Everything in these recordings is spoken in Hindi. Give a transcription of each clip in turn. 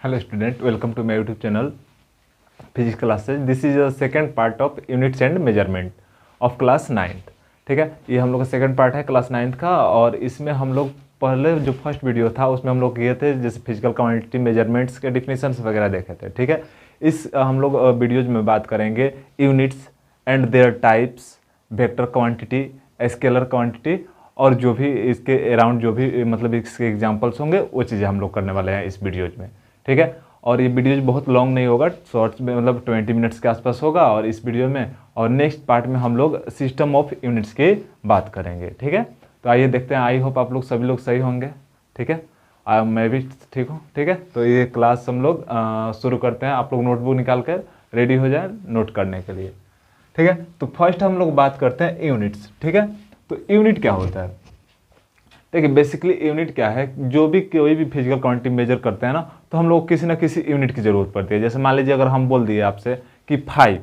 Hello student, welcome to my YouTube channel Physics Classes. This is the second part of Units and Measurement of class 9th. ठीक है, ये हम लोग का सेकंड पार्ट है क्लास 9th का। और इसमें हम लोग पहले जो फर्स्ट वीडियो था उसमें हम लोग किए थे जैसे फिजिकल क्वांटिटी मेजरमेंट्स के डिफिनीशंस वगैरह देखे थे। ठीक है, इस हम लोग वीडियोज में बात करेंगे units and there types, vector quantity, scalar quantity और जो भी इसके अराउंड जो भी मतलब इसके एग्जांपल्स होंगे वो चीज़ें हम लोग करने वाले हैं इस वीडियोज में। ठीक है, और ये वीडियोज बहुत लॉन्ग नहीं होगा, शॉर्ट्स में मतलब 20 मिनट्स के आसपास होगा और इस वीडियो में। और नेक्स्ट पार्ट में हम लोग सिस्टम ऑफ यूनिट्स की बात करेंगे। ठीक है, तो आइए देखते हैं। आई होप आप लोग सभी लोग सही होंगे। ठीक है, मैं भी ठीक हूँ। ठीक है, तो ये क्लास हम लोग शुरू करते हैं। आप लोग नोटबुक निकाल कर रेडी हो जाए नोट करने के लिए। ठीक है, तो फर्स्ट हम लोग बात करते हैं यूनिट्स। ठीक है, तो यूनिट क्या होता है? देखिए बेसिकली यूनिट क्या है, जो भी कोई भी फिजिकल क्वांटिटी मेजर करते हैं ना तो हम लोग को किसी ना किसी यूनिट की ज़रूरत पड़ती है। जैसे मान लीजिए अगर हम बोल दिए आपसे कि 5,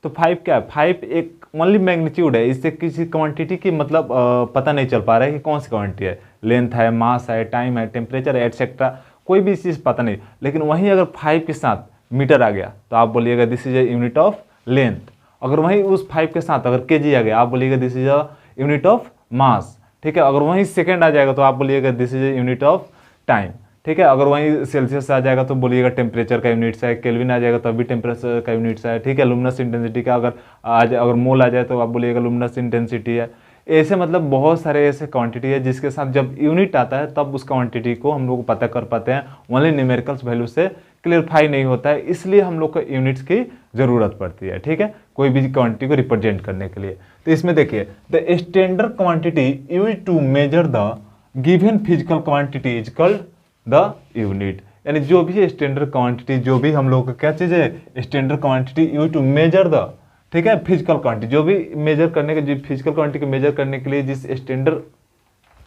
तो 5 क्या है? 5 एक ओनली मैग्नीट्यूड है। इससे किसी क्वांटिटी की मतलब पता नहीं चल पा रहा है कि कौन सी क्वांटिटी है। लेंथ है, मास है, टाइम है, टेम्परेचर है, एटसेट्रा, कोई भी चीज़ पता नहीं। लेकिन वहीं अगर 5 के साथ मीटर आ गया तो आप बोलिएगा this is a unit of length. अगर वहीं उस 5 के साथ अगर केजी आ गया आप बोलिएगा this is a unit of mass. ठीक है, अगर वहीं सेकंड आ जाएगा तो आप बोलिएगा this is unit of time. ठीक है, अगर वहीं सेल्सियस आ जाएगा तो बोलिएगा टेम्परेचर का यूनिट्स है। केल्विन आ जाएगा तो भी टेम्परेचर का यूनिट्स है। ठीक है, लुमिनस इंटेंसिटी का अगर मोल आ जाए तो आप बोलिएगा लुमिनस इंटेंसिटी है। ऐसे मतलब बहुत सारे ऐसे क्वांटिटी है जिसके साथ जब यूनिट आता है तब उस क्वांटिटी को हम लोग पता कर पाते हैं। ओनली न्यूमेरिकल्स वैल्यू से क्लियरफाई नहीं होता है, इसलिए हम लोग को यूनिट्स की ज़रूरत पड़ती है। ठीक है, कोई भी क्वांटिटी को रिप्रेजेंट करने के लिए। तो इसमें देखिए the standard quantity use to measure the given physical quantity is called the unit. यानी जो भी स्टैंडर्ड क्वांटिटी, जो भी हम लोग क्या चीज़ है, standard quantity use to measure the, ठीक है, फिजिकल क्वांटिटी, जो भी मेजर करने के, जो फिजिकल क्वांटिटी को मेजर करने के लिए जिस स्टैंडर्ड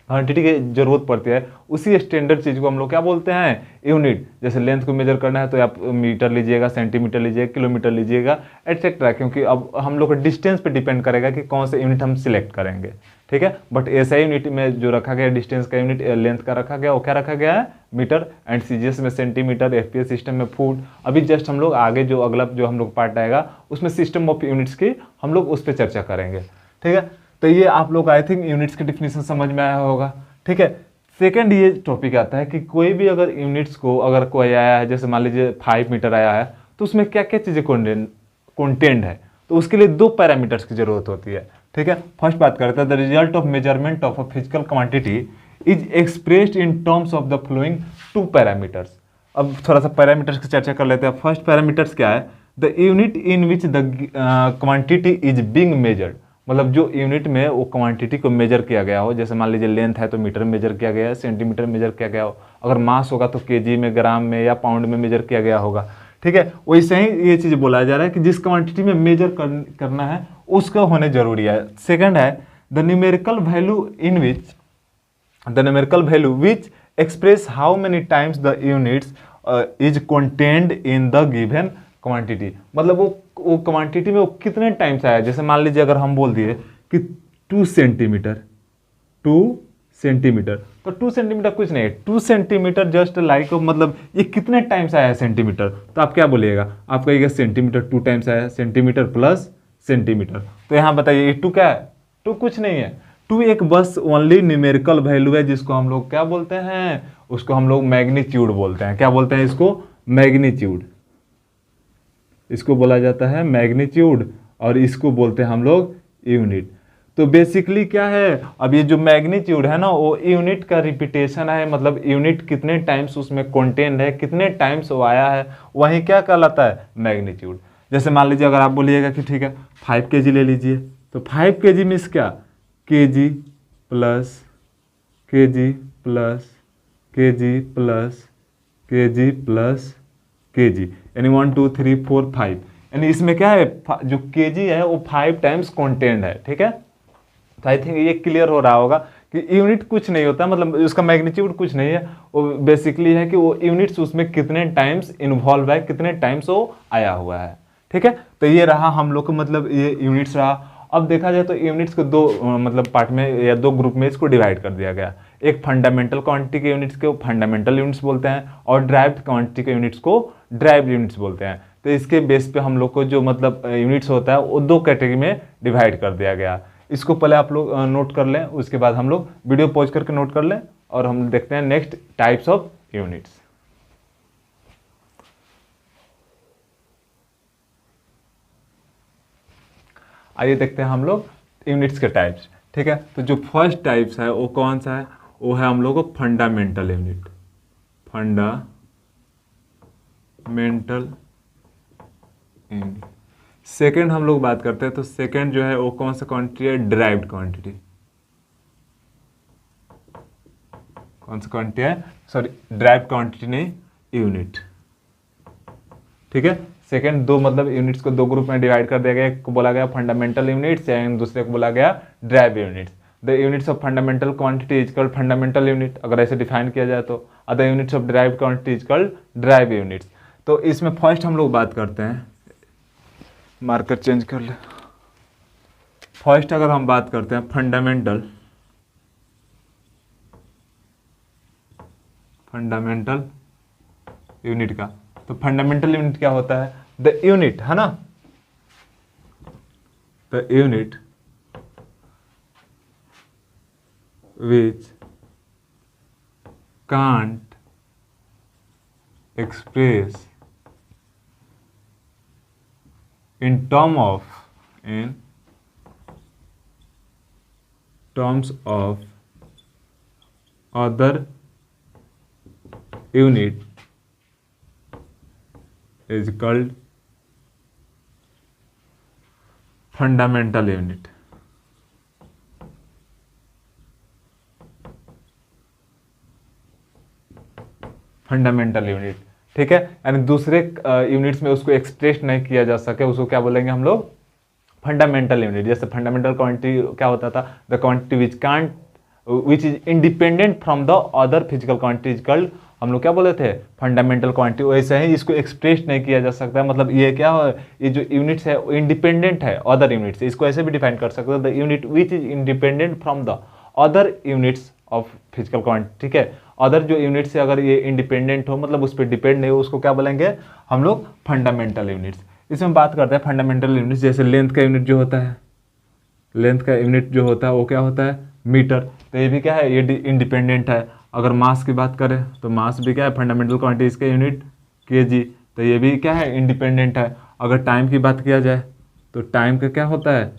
क्वांटिटी की जरूरत पड़ती है उसी स्टैंडर्ड चीज़ को हम लोग क्या बोलते हैं? यूनिट। जैसे लेंथ को मेजर करना है तो आप मीटर लीजिएगा, सेंटीमीटर लीजिएगा, किलोमीटर लीजिएगा, एटसेट्रा। क्योंकि अब हम लोग को डिस्टेंस पे डिपेंड करेगा कि कौन सा यूनिट हम सिलेक्ट करेंगे। ठीक है, बट ऐसा यूनिट में जो रखा गया डिस्टेंस का यूनिट, लेंथ का रखा गया, वो क्या रखा गया है? मीटर। एंड सीजीएस में सेंटीमीटर, एफपीएस सिस्टम में फुट। अभी जस्ट हम लोग आगे जो अगला जो हम लोग पार्ट आएगा उसमें सिस्टम ऑफ यूनिट्स की हम लोग उस पर चर्चा करेंगे। ठीक है, तो ये आप लोग आई थिंक यूनिट्स की डिफिनीशन समझ में आया होगा। ठीक है, सेकंड ये टॉपिक आता है कि कोई भी अगर यूनिट्स को अगर कोई आया है, जैसे मान लीजिए 5 मीटर आया है, तो उसमें क्या क्या चीज़ें कंटेंट है, तो उसके लिए 2 पैरामीटर्स की जरूरत होती है। ठीक है, फर्स्ट बात करते हैं the result of measurement of a physical quantity is expressed in terms of the flowing 2 parameters. अब थोड़ा सा पैरामीटर्स की चर्चा कर लेते हैं। फर्स्ट पैरामीटर्स क्या है? The unit in which the quantity is being measured. मतलब जो यूनिट में वो क्वांटिटी को मेजर किया गया हो। जैसे मान लीजिए लेंथ है तो मीटर में मेजर किया गया है, सेंटीमीटर में मेजर किया गया हो। अगर मास होगा तो केजी में, ग्राम में या पाउंड में मेजर किया गया होगा। ठीक है, वैसे ही ये चीज़ बोला जा रहा है कि जिस क्वांटिटी में मेजर करना है उसका होने जरूरी है। सेकंड है the numerical value in which the numerical value which express how many times the units is contained in the given quantity. मतलब वो क्वांटिटी में वो कितने टाइम्स आया। जैसे मान लीजिए अगर हम बोल दिए कि 2 सेंटीमीटर, 2 सेंटीमीटर, तो 2 सेंटीमीटर कुछ नहीं है। 2 सेंटीमीटर जस्ट लाइक मतलब ये कितने टाइम्स आया है सेंटीमीटर, तो आप क्या बोलिएगा? आप कहिएगा सेंटीमीटर 2 टाइम्स आया है, सेंटीमीटर प्लस सेंटीमीटर। तो यहाँ बताइए ये 2 क्या है? 2 कुछ नहीं है। 2 एक बस ओनली न्यूमेरिकल वैल्यू है जिसको हम लोग क्या बोलते हैं? उसको हम लोग मैग्नीट्यूड बोलते हैं। क्या बोलते हैं इसको? मैग्नीट्यूड। इसको बोला जाता है मैग्नीट्यूड और इसको बोलते हैं हम लोग यूनिट। तो बेसिकली क्या है, अब ये जो मैग्नीट्यूड है ना वो यूनिट का रिपीटेशन है। मतलब यूनिट कितने टाइम्स उसमें कंटेंट है, कितने टाइम्स वो आया है, वही क्या कहलाता है? मैग्नीट्यूड। जैसे मान लीजिए अगर आप बोलिएगा कि ठीक है 5 kg ले लीजिए, तो 5 kg मीन्स क्या? kg plus kg plus kg plus kg plus kg, यानी 1 2 3 4 5। यानी इसमें क्या है, जो केजी है वो 5 टाइम्स कंटेंट है। ठीक है, तो आई थिंक ये क्लियर हो रहा होगा कि यूनिट कुछ नहीं होता, मतलब उसका मैग्नीट्यूड कुछ नहीं है। वो बेसिकली है कि वो यूनिट्स उसमें कितने टाइम्स इन्वॉल्व है, कितने टाइम्स वो आया हुआ है। ठीक है, तो ये रहा हम लोग को, मतलब ये यूनिट्स रहा। अब देखा जाए तो यूनिट्स को 2 मतलब पार्ट में या 2 ग्रुप में इसको डिवाइड कर दिया गया। एक फंडामेंटल क्वांटिटी के यूनिट्स को फंडामेंटल यूनिट्स बोलते हैं और ड्राइव्ड क्वांटिटी के यूनिट्स को ड्राइव्ड यूनिट्स बोलते हैं। तो इसके बेस पे हम लोग को जो मतलब यूनिट्स होता है वो दो कैटेगरी में डिवाइड कर दिया गया। इसको पहले आप लोग नोट कर लें, उसके बाद हम लोग वीडियो पॉज करके नोट कर लें और हम देखते हैं नेक्स्ट टाइप्स ऑफ यूनिट्स। आइए देखते हैं हम लोग यूनिट्स के टाइप्स। ठीक है, तो जो फर्स्ट टाइप्स है वो कौन सा है, वो है हम लोग को fundamental unit. Fundamental unit. Second हम लोग बात करते हैं, तो सेकेंड जो है वो कौन सा क्वांटिटी है, ड्राइव्ड क्वांटिटी। कौन सा क्वांटिटी है, सॉरी ड्राइव्ड क्वांटिटी नहीं, यूनिट। ठीक है, सेकेंड दो मतलब यूनिट्स को दो ग्रुप में डिवाइड कर दिया गया, एक को बोला गया फंडामेंटल यूनिट्स एंड दूसरे को बोला गया drive units. The units of fundamental quantity is called fundamental unit, अगर ऐसे डिफाइन किया जाए तो। Other units of drive quantity is called drive units. तो इसमें फर्स्ट हम लोग बात करते हैं, मार्कर चेंज कर ले। फर्स्ट अगर हम बात करते हैं फंडामेंटल यूनिट का, तो फंडामेंटल यूनिट क्या होता है, द यूनिट, है ना, the unit which can't express in terms of other unit is called fundamental unit। Fundamental unit, ठीक है, यानी दूसरे यूनिट्स में उसको एक्सप्रेस नहीं किया जा सके, उसको क्या बोलेंगे हम लोग, फंडामेंटल यूनिट। जैसे फंडामेंटल क्वांटिटी क्या होता था, the quantity which is independent from the other physical quantities called, हम लोग क्या बोले थे, फंडामेंटल क्वांटिटी। वैसे ही इसको एक्सप्रेस नहीं किया जा सकता, मतलब ये क्या है, ये जो यूनिट्स है इंडिपेंडेंट है अदर यूनिट से, इसको ऐसे भी डिफाइन कर सकते हैं, the unit which is independent from the other units of physical quantity. ठीक है, अदर जो यूनिट से अगर ये इंडिपेंडेंट हो, मतलब उस पर डिपेंड नहीं हो, उसको क्या बोलेंगे हम लोग, फंडामेंटल यूनिट्स। इसमें बात करते हैं फंडामेंटल यूनिट्स, जैसे लेंथ का यूनिट जो होता है, लेंथ का यूनिट जो होता है वो क्या होता है, मीटर। तो ये भी क्या है, ये इंडिपेंडेंट है। अगर मास की बात करें तो मास भी क्या है, फंडामेंटल क्वांटिटीज का यूनिट केजी, तो ये भी क्या है, इंडिपेंडेंट है। अगर टाइम की बात किया जाए तो टाइम का क्या होता है,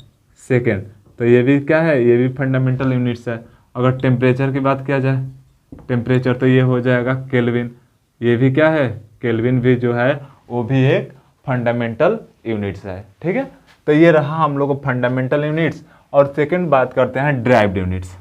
सेकेंड, तो ये भी क्या है, ये भी फंडामेंटल यूनिट्स है। अगर टेम्परेचर की बात किया जाए, टेम्परेचर, तो ये हो जाएगा केल्विन, ये भी क्या है, केल्विन भी जो है वो भी एक फंडामेंटल यूनिट्स है। ठीक है, तो ये रहा हम लोग को फंडामेंटल यूनिट्स। और सेकंड बात करते हैं ड्राइव्ड यूनिट्स।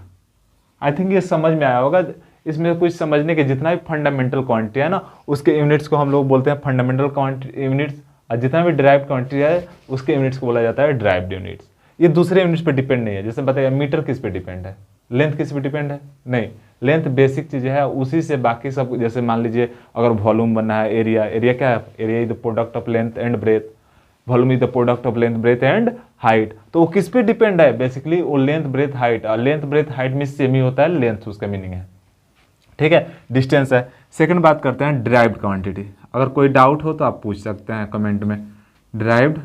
आई थिंक ये समझ में आया होगा, इसमें कुछ समझने के, जितना भी फंडामेंटल क्वांटिटी है ना उसके यूनिट्स को हम लोग बोलते हैं फंडामेंटल क्वांटिटी यूनिट्स, और जितना भी ड्राइव्ड क्वांटिटी है उसके यूनिट्स को बोला जाता है ड्राइव्ड यूनिट्स। ये दूसरे यूनिट्स पे डिपेंड नहीं है। जैसे बताइए मीटर किस पे डिपेंड है, लेंथ किस पे डिपेंड है, नहीं, लेंथ बेसिक चीज़ है, उसी से बाकी सब, जैसे मान लीजिए अगर वॉल्यूम बनना है, एरिया, एरिया क्या है, area is the product of length and breadth, volume is the product of length breadth and height. तो वो किस पे डिपेंड है, बेसिकली वो लेंथ ब्रेथ हाइट, और लेंथ ब्रेथ हाइट में सेम ही होता है, लेंथ उसका मीनिंग है। ठीक है, डिस्टेंस है। सेकंड बात करते हैं ड्राइव्ड क्वांटिटी। अगर कोई डाउट हो तो आप पूछ सकते हैं कमेंट में। ड्राइव्ड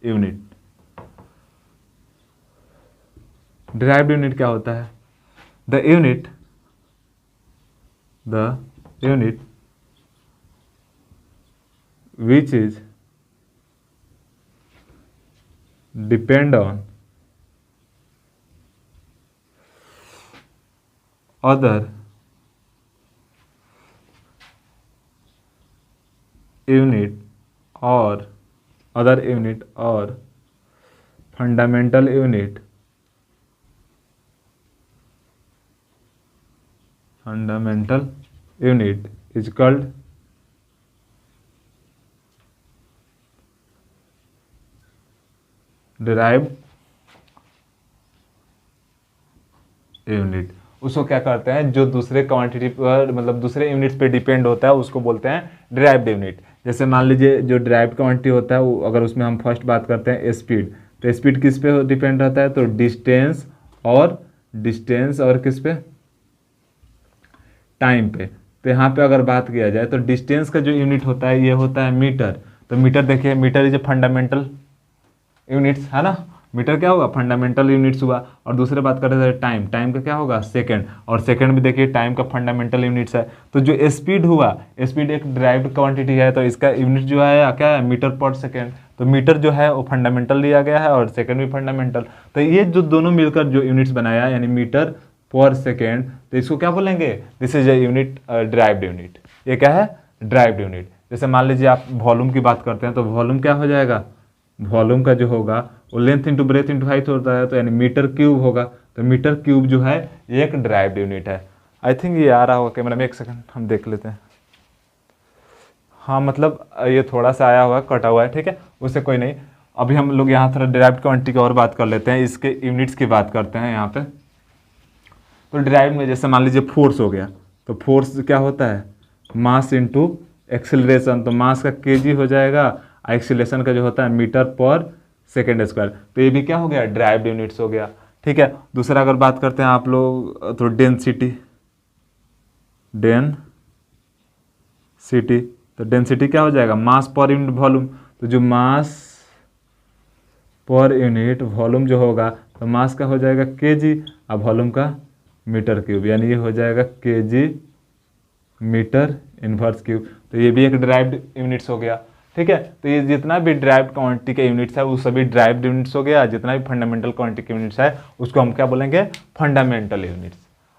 यूनिट, ड्राइव्ड यूनिट क्या होता है, the unit which is depend on other unit or fundamental unit is called derived unit. उसको क्या करते हैं, जो दूसरे क्वांटिटी पर, मतलब दूसरे यूनिट्स पे डिपेंड होता है, उसको बोलते हैं डिराइव्ड यूनिट। जैसे मान लीजिए जो डिराइव्ड क्वांटिटी होता है वो, अगर उसमें हम फर्स्ट बात करते हैं स्पीड, तो स्पीड किस पे डिपेंड रहता है, तो डिस्टेंस और किस पे, टाइम पे। तो यहाँ पे अगर बात किया जाए तो डिस्टेंस का जो यूनिट होता है ये होता है मीटर। तो मीटर देखिए, metre is a fundamental units, है ना। मीटर क्या होगा, फंडामेंटल यूनिट्स हुआ। और दूसरे बात करें तो टाइम, टाइम का क्या होगा, सेकंड। और सेकंड भी देखिए टाइम का फंडामेंटल यूनिट्स है। तो जो स्पीड हुआ, स्पीड एक ड्राइव्ड क्वांटिटी है, तो इसका यूनिट जो है क्या है, मीटर पर सेकंड। तो मीटर जो है वो फंडामेंटल लिया गया है और सेकंड भी फंडामेंटल। तो ये जो दोनों मिलकर जो यूनिट्स बनाया है, यानी मीटर पर सेकेंड, तो इसको क्या बोलेंगे, this is a unit, derived unit. ये क्या है, ड्राइव्ड यूनिट। जैसे मान लीजिए आप वॉल्यूम की बात करते हैं, तो वॉल्यूम क्या हो जाएगा, वॉल्यूम का जो होगा वो length into breadth into height होता है, तो यानी मीटर क्यूब होगा। तो मीटर क्यूब जो है ये एक ड्राइव्ड यूनिट है। आई थिंक ये आ रहा होगा कैमरा में, एक सेकंड हम देख लेते हैं। हाँ मतलब ये थोड़ा सा आया हुआ है, कटा हुआ है, ठीक है, उससे कोई नहीं। अभी हम लोग यहाँ थोड़ा ड्राइव्ड क्वांटिटी की और बात कर लेते हैं, इसके यूनिट्स की बात करते हैं यहाँ पे। तो ड्राइव्ड में जैसे मान लीजिए फोर्स हो गया, तो फोर्स क्या होता है, मास इंटू एक्सिलरेशन। तो मास का केजी हो जाएगा, एक्सिलेशन का जो होता है मीटर पर सेकेंड स्क्वायर। तो ये भी क्या हो गया, ड्राइव्ड यूनिट्स हो गया, ठीक है। दूसरा अगर बात करते हैं आप लोग तो डेंसिटी, तो डेंसिटी क्या हो जाएगा, मास पर यूनिट वॉल्यूम। तो जो मास पर यूनिट वॉल्यूम जो होगा, तो मास का हो जाएगा केजी और वॉल्यूम का मीटर क्यूब, यानी ये हो जाएगा केजी मीटर इनवर्स क्यूब। तो ये भी एक ड्राइव्ड यूनिट्स हो गया, ठीक है। तो ये जितना भी ड्राइव्ड क्वांटिटी के यूनिट्स है वो सभी ड्राइव्ड यूनिट्स हो गया। जितना भी फंडामेंटल क्वांटिटी के यूनिट्स है उसको हम क्या बोलेंगे, फंडामेंटल यूनिट्स।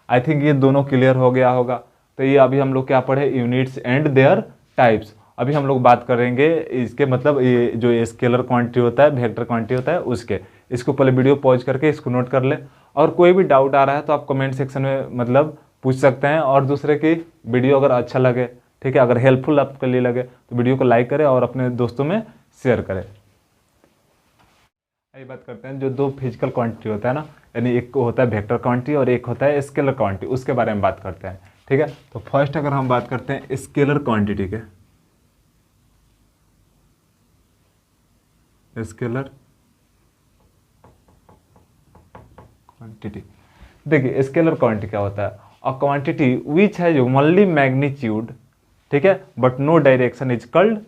आई थिंक ये दोनों क्लियर हो गया होगा। तो ये अभी हम लोग क्या पढ़े, यूनिट्स एंड देयर टाइप्स। अभी हम लोग बात करेंगे इसके मतलब ये जो स्केलर क्वांटिटी होता है, वेक्टर क्वांटिटी होता है उसके। इसको पहले वीडियो पॉज करके इसको नोट कर ले, और कोई भी डाउट आ रहा है तो आप कमेंट सेक्शन में मतलब पूछ सकते हैं। और दूसरे की वीडियो अगर अच्छा लगे, ठीक है, अगर हेल्पफुल आपके लिए लगे तो वीडियो को लाइक करें और अपने दोस्तों में शेयर करें। ये बात करते हैं जो दो फिजिकल क्वांटिटी होता है ना, यानी एक होता है वेक्टर क्वांटिटी और एक होता है स्केलर क्वांटिटी, उसके बारे में बात करते हैं, ठीक है। तो फर्स्ट अगर हम बात करते हैं स्केलर क्वांटिटी के, स्केलर क्वांटिटी, देखिए स्केलर क्वांटिटी क्या होता है, अ क्वांटिटी विच है जो ओनली मैग्नीट्यूड, ठीक है, but no direction is called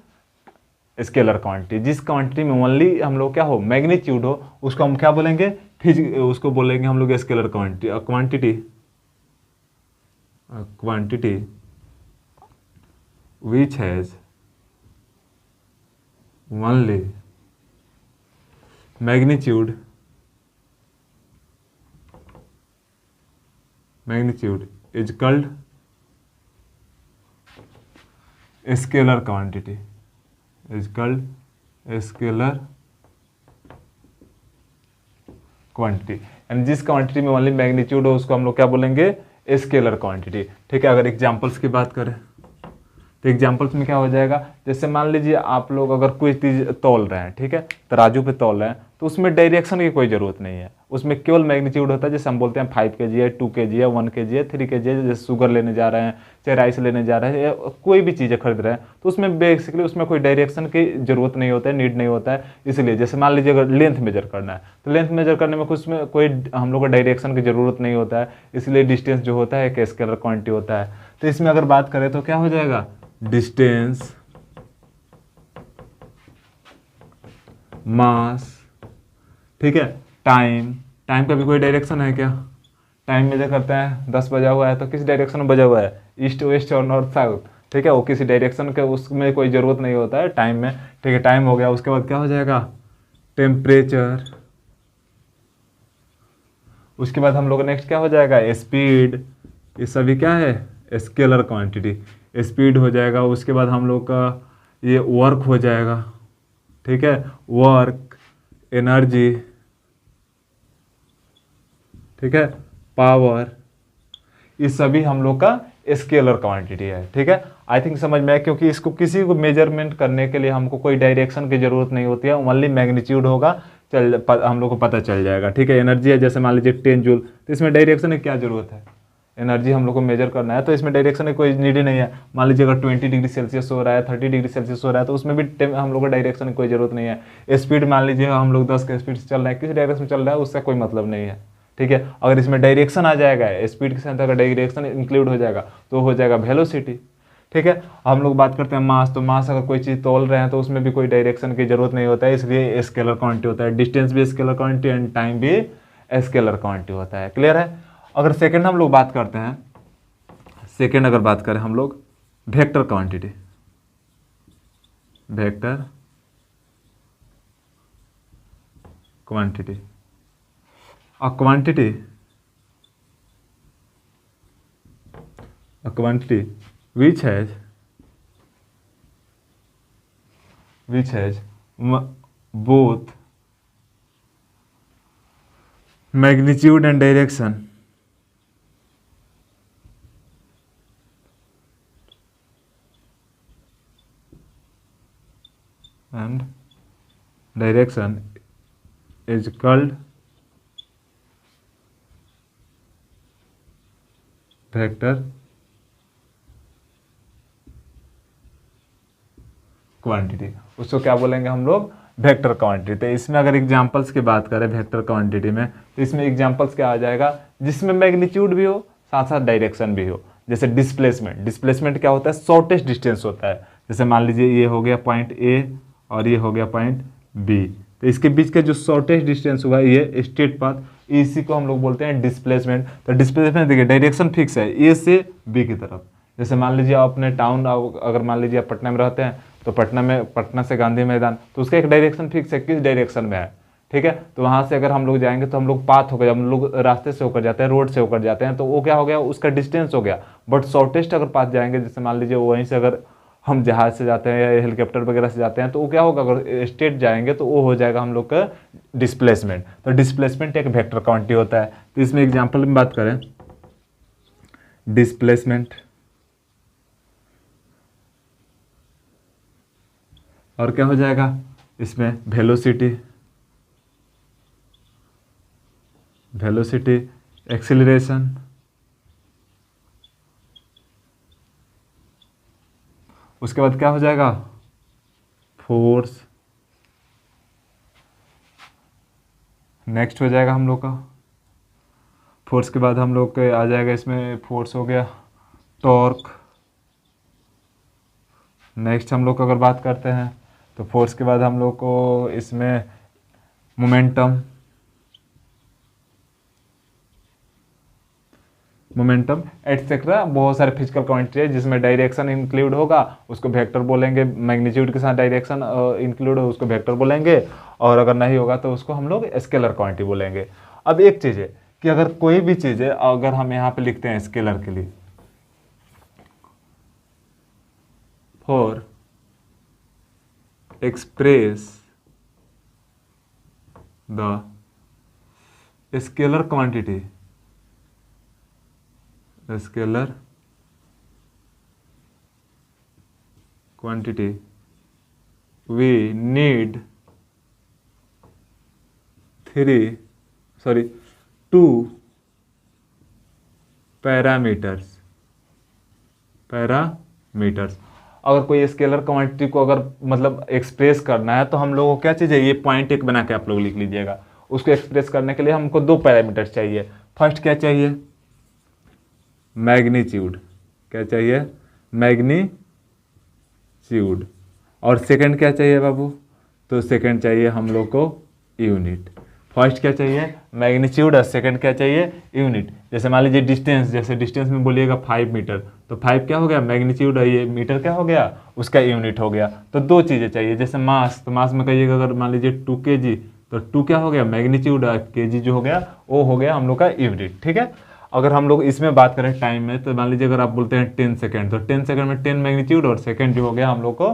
scalar quantity. जिस क्वांटिटी में ओनली हम लोग क्या हो, मैग्नीट्यूड हो, उसको हम क्या बोलेंगे, उसको बोलेंगे हम लोग scalar quantity. Quantity which has only magnitude is called scalar quantity, is called scalar quantity। And जिस क्वांटिटी में ओनली मैग्नीट्यूड हो उसको हम लोग क्या बोलेंगे, स्केलर क्वांटिटी, ठीक है। अगर एग्जांपल्स की बात करें तो एग्जांपल्स में क्या हो जाएगा, जैसे मान लीजिए आप लोग अगर कोई चीज़ तौल रहे हैं, ठीक है, तराजू पे तौल रहे हैं, तो उसमें डायरेक्शन की कोई ज़रूरत नहीं है, उसमें केवल मैग्नीट्यूड होता है। जैसे हम बोलते हैं 5 kg है, 2 kg है, 1 kg है, 3 kg है। जैसे शुगर लेने जा रहे हैं, चाहे राइस लेने जा रहे हैं, या कोई भी चीज़ें खरीद रहे हैं, तो उसमें बेसिकली उसमें कोई डायरेक्शन की जरूरत नहीं होता है, नीड नहीं होता है। इसलिए जैसे मान लीजिए अगर लेंथ मेजर करना है, तो लेंथ मेजर करने में कुछ में कोई हम लोग को डायरेक्शन की जरूरत नहीं होता है, इसलिए डिस्टेंस जो होता है एक स्केलर क्वांटिटी होता है। तो इसमें अगर बात करें तो क्या हो जाएगा, डिस्टेंस, मास, ठीक है, टाइम, टाइम का भी कोई डायरेक्शन है क्या, टाइम मेजर करते हैं 10 बजा हुआ है तो किस डायरेक्शन में बजा हुआ है, ईस्ट वेस्ट और नॉर्थ साउथ, ठीक है, वो किसी डायरेक्शन के उसमें कोई ज़रूरत नहीं होता है टाइम में, ठीक है। टाइम हो गया, उसके बाद क्या हो जाएगा, टेम्परेचर, उसके बाद हम लोग नेक्स्ट क्या हो जाएगा, स्पीड। ये सभी क्या है, स्केलर क्वांटिटी। स्पीड हो जाएगा, उसके बाद हम लोग का ये वर्क हो जाएगा, ठीक है, वर्क, एनर्जी, ठीक है, पावर, ये सभी हम लोग का स्केलर क्वांटिटी है, ठीक है। आई थिंक समझ में आया, क्योंकि इसको किसी को मेजरमेंट करने के लिए हमको कोई डायरेक्शन की जरूरत नहीं होती है, ओनली मैग्नीट्यूड होगा, हम लोग को पता चल जाएगा, ठीक है। एनर्जी है, जैसे मान लीजिए 10 जूल, तो इसमें डायरेक्शन की क्या जरूरत है, एनर्जी हम लोग को मेजर करना है तो इसमें डायरेक्शन की कोई नीड ही नहीं है। मान लीजिए अगर 20 डिग्री सेल्सियस हो रहा है, 30 डिग्री सेल्सियस हो रहा है, तो उसमें भी हम लोग को डायरेक्शन की कोई जरूरत नहीं है। स्पीड मान लीजिए हम लोग 10 के स्पीड से चल रहे हैं, किस डायरेक्शन में चल रहा है उससे कोई मतलब नहीं है, ठीक है। अगर इसमें डायरेक्शन आ जाएगा, स्पीड के साथ अगर डायरेक्शन इंक्लूड हो जाएगा तो हो जाएगा वेलोसिटी, ठीक है। हम लोग बात करते हैं मास, तो मास अगर कोई चीज़ तोल रहे हैं तो उसमें भी कोई डायरेक्शन की जरूरत नहीं होता है, इसलिए स्केलर क्वांटिटी होता है। डिस्टेंस भी स्केलर क्वांटिटी एंड टाइम भी स्केलर क्वांटिटी होता है। क्लियर है। अगर सेकेंड हम लोग बात करते हैं, सेकेंड अगर बात करें हम लोग vector quantity, vector quantity, a quantity which has both magnitude and direction is called vector quantity. उसको क्या बोलेंगे हम लोग, वेक्टर क्वांटिटी। तो इसमें अगर एग्जांपल्स की बात करें वेक्टर क्वांटिटी में, तो इसमें एग्जांपल्स क्या आ जाएगा, जिसमें मैग्नीट्यूड भी हो साथ साथ डायरेक्शन भी हो। जैसे डिस्प्लेसमेंट, डिस्प्लेसमेंट क्या होता है, शॉर्टेस्ट डिस्टेंस होता है। जैसे मान लीजिए ये हो गया पॉइंट ए और ये हो गया पॉइंट बी, तो इसके बीच का जो शॉर्टेस्ट डिस्टेंस हुआ ये स्ट्रेट पाथ, इसी को हम लोग बोलते हैं डिस्प्लेसमेंट। तो डिस्प्लेसमेंट देखिए डायरेक्शन फिक्स है ए से बी की तरफ। जैसे मान लीजिए आप अपने टाउन, अगर मान लीजिए आप पटना में रहते हैं तो पटना से गांधी मैदान, तो उसका एक डायरेक्शन फिक्स है किस डायरेक्शन में है, ठीक है। तो वहाँ से अगर हम लोग जाएंगे तो हम लोग पाथ होकर, हम लोग रास्ते से होकर जाते हैं, रोड से होकर जाते हैं, तो वो क्या हो गया, उसका डिस्टेंस हो गया। बट शॉर्टेस्ट अगर पाथ जाएंगे, जैसे मान लीजिए वहीं से अगर हम जहाज से जाते हैं या हेलीकॉप्टर वगैरह से जाते हैं, तो वो क्या होगा, अगर स्ट्रेट जाएंगे तो वो हो जाएगा हम लोग का डिस्प्लेसमेंट। तो डिस्प्लेसमेंट एक वेक्टर क्वांटिटी होता है। तो इसमें एग्जांपल में बात करें डिस्प्लेसमेंट, और क्या हो जाएगा इसमें वेलोसिटी, वेलोसिटी, एक्सीलरेशन, उसके बाद क्या हो जाएगा फोर्स, नेक्स्ट हो जाएगा हम लोग का फोर्स के बाद हम लोग के आ जाएगा इसमें फोर्स हो गया टॉर्क। नेक्स्ट हम लोग अगर बात करते हैं तो फोर्स के बाद हम लोग को इसमें मोमेंटम, मोमेंटम एटसेट्रा, बहुत सारे फिजिकल क्वांटिटी है जिसमें डायरेक्शन इंक्लूड होगा, उसको वेक्टर बोलेंगे। मैग्नीट्यूड के साथ डायरेक्शन इंक्लूड हो उसको वेक्टर बोलेंगे, और अगर नहीं होगा तो उसको हम लोग स्केलर क्वांटिटी बोलेंगे। अब एक चीज़ है कि अगर कोई भी चीज़ है, अगर हम यहाँ पे लिखते हैं स्केलर के लिए, for express the scalar quantity, scalar quantity we need two parameters. अगर कोई स्केलर क्वांटिटी को अगर मतलब एक्सप्रेस करना है तो हम लोगों को क्या चाहिए, ये पॉइंट एक बना के आप लोग लिख लीजिएगा। उसको एक्सप्रेस करने के लिए हमको दो पैरामीटर्स चाहिए। फर्स्ट क्या चाहिए, मैग्नीट्यूड, क्या चाहिए मैग्नीट्यूड, और सेकंड क्या चाहिए बाबू, तो सेकंड चाहिए हम लोग को यूनिट। फर्स्ट क्या चाहिए मैग्नीट्यूड और सेकंड क्या चाहिए यूनिट। जैसे मान लीजिए डिस्टेंस, जैसे डिस्टेंस में बोलिएगा 5 मीटर, तो 5 क्या हो गया मैग्नीट्यूड, और ये मीटर क्या हो गया उसका यूनिट हो गया। तो दो चीज़ें चाहिए। जैसे मास, तो मास में कहिएगा अगर मान लीजिए 2 kg, तो 2 क्या हो गया मैग्नीट्यूड, और kg जो हो गया वो हो गया हम लोग का यूनिट, ठीक है। अगर हम लोग इसमें बात करें टाइम में, तो मान लीजिए अगर आप बोलते हैं 10 सेकेंड, तो 10 सेकेंड में 10 मैग्नीट्यूड और सेकेंड जो हो गया हम लोग को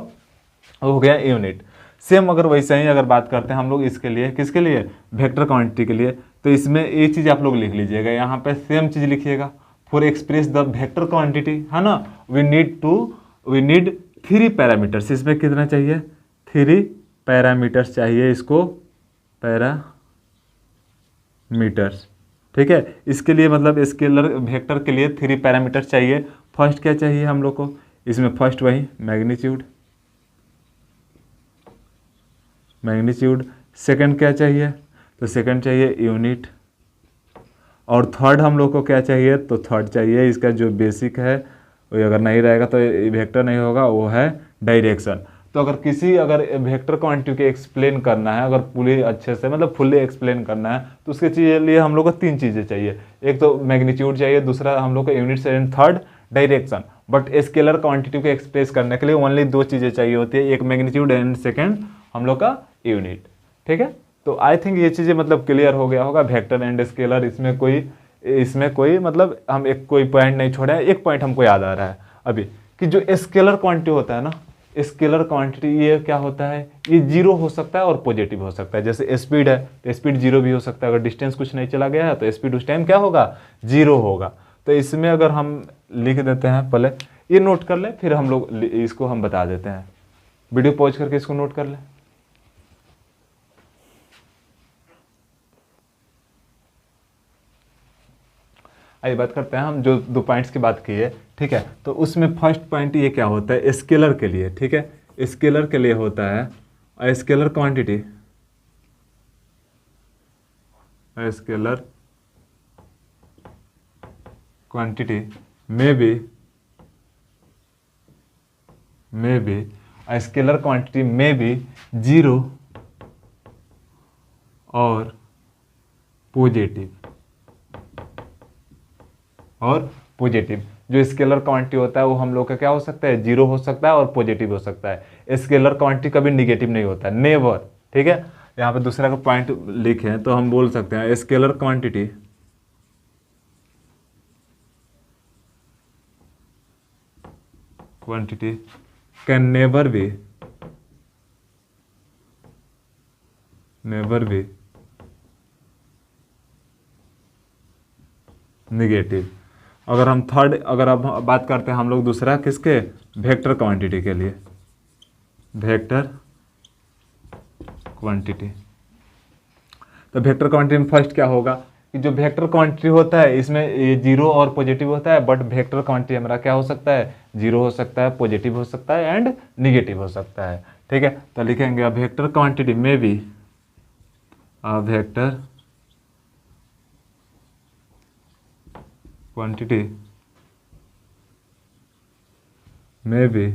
हो गया यूनिट। सेम अगर वैसे ही अगर बात करते हैं हम लोग इसके लिए, किसके लिए, वेक्टर क्वांटिटी के लिए, तो इसमें ये चीज़ आप लोग लिख लीजिएगा, यहाँ पे सेम चीज़ लिखिएगा, for express the vector quantity, है ना, वी नीड 3 पैरामीटर्स। इसमें कितना चाहिए 3 पैरामीटर्स चाहिए, इसको पैरामीटर्स, ठीक है। इसके लिए मतलब स्केलर वेक्टर के लिए 3 पैरामीटर्स चाहिए। फर्स्ट क्या चाहिए हम लोग को, इसमें फर्स्ट वही मैग्नीट्यूड। सेकंड क्या चाहिए, तो सेकंड चाहिए यूनिट, और थर्ड हम लोग को क्या चाहिए, तो थर्ड चाहिए इसका जो बेसिक है वो अगर नहीं रहेगा तो वेक्टर नहीं होगा, वो है डायरेक्शन। तो अगर वेक्टर क्वांटिटी के एक्सप्लेन करना है, अगर पूरी अच्छे से मतलब फुल्ली एक्सप्लेन करना है, तो उसके लिए हम लोग को 3 चीज़ें चाहिए। एक तो मैग्नीट्यूड चाहिए, दूसरा हम लोग को units and third direction. But scalar quantity को एक्सप्रेस करने के लिए ओनली 2 चीज़ें चाहिए होती है, एक मैग्नीट्यूड एंड सेकेंड हम लोग का यूनिट। ठीक है, तो आई थिंक ये चीज़ें मतलब क्लियर हो गया होगा। वेक्टर एंड स्केलर, इसमें कोई मतलब हम कोई पॉइंट नहीं छोड़ा है। एक पॉइंट हमको याद आ रहा है अभी कि जो स्केलर क्वांटिटी होता है ना, स्केलर क्वांटिटी ये क्या होता है, ये जीरो हो सकता है और पॉजिटिव हो सकता है। जैसे स्पीड है तो स्पीड जीरो भी हो सकता है, अगर डिस्टेंस कुछ नहीं चला गया है तो स्पीड उस टाइम क्या होगा, जीरो होगा। तो इसमें अगर हम लिख देते हैं, पहले ये नोट कर ले, फिर हम लोग इसको हम बता देते हैं। वीडियो पॉज करके इसको नोट कर ले। आइए बात करते हैं हम जो 2 पॉइंट्स की बात की है। ठीक है, तो उसमें फर्स्ट पॉइंट ये क्या होता है स्केलर के लिए। ठीक है, स्केलर के लिए होता है स्केलर क्वांटिटी में भी स्केलर क्वांटिटी में भी जीरो और पॉजिटिव जो स्केलर क्वांटिटी होता है वो हम लोग का क्या हो सकता है, जीरो हो सकता है और पॉजिटिव हो सकता है। स्केलर क्वांटिटी कभी निगेटिव नहीं होता, नेवर। ठीक है, यहाँ पे दूसरा का पॉइंट लिखे हैं तो हम बोल सकते हैं scalar quantity can never be negative. अगर हम बात करते हैं हम लोग दूसरा किसके, वेक्टर क्वांटिटी के लिए, वेक्टर क्वांटिटी। तो वेक्टर क्वांटिटी में फर्स्ट क्या होगा कि जो वेक्टर क्वांटिटी होता है इसमें ये जीरो और पॉजिटिव होता है, बट वेक्टर क्वांटिटी हमारा क्या हो सकता है, जीरो हो सकता है, पॉजिटिव हो सकता है एंड निगेटिव हो सकता है। ठीक है, तो लिखेंगे वेक्टर क्वांटिटी में भी वेक्टर क्वांटिटी में भी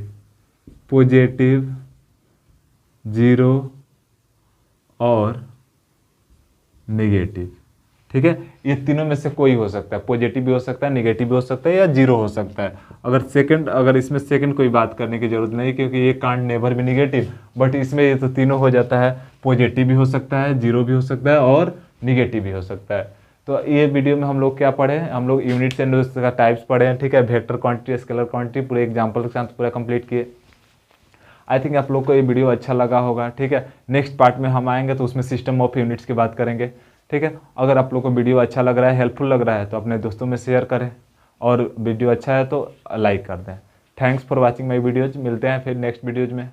पॉजिटिव, जीरो और नेगेटिव। ठीक है, ये तीनों में से कोई हो सकता है, पॉजिटिव भी हो सकता है, नेगेटिव भी हो सकता है या जीरो हो सकता है। अगर इसमें सेकंड कोई बात करने की जरूरत नहीं, क्योंकि ये कांट नेवर भी निगेटिव, बट इसमें ये तो तीनों हो जाता है, पॉजिटिव भी हो सकता है, जीरो भी हो सकता है और निगेटिव भी हो सकता है। तो ये वीडियो में हम लोग क्या पढ़े हैं, हम लोग यूनिट्स एंड उसका टाइप्स पढ़े हैं। ठीक है, वेक्टर क्वांटिटी, स्केलर क्वांटिटी पूरे एग्जाम्पल के साथ पूरा कंप्लीट किए। आई थिंक आप लोग को ये वीडियो अच्छा लगा होगा। ठीक है, नेक्स्ट पार्ट में हम आएंगे तो उसमें सिस्टम ऑफ यूनिट्स की बात करेंगे। ठीक है, अगर आप लोग को वीडियो अच्छा लग रहा है, हेल्पफुल लग रहा है, तो अपने दोस्तों में शेयर करें और वीडियो अच्छा है तो लाइक कर दें। Thanks for watching my videos. मिलते हैं फिर नेक्स्ट वीडियोज में।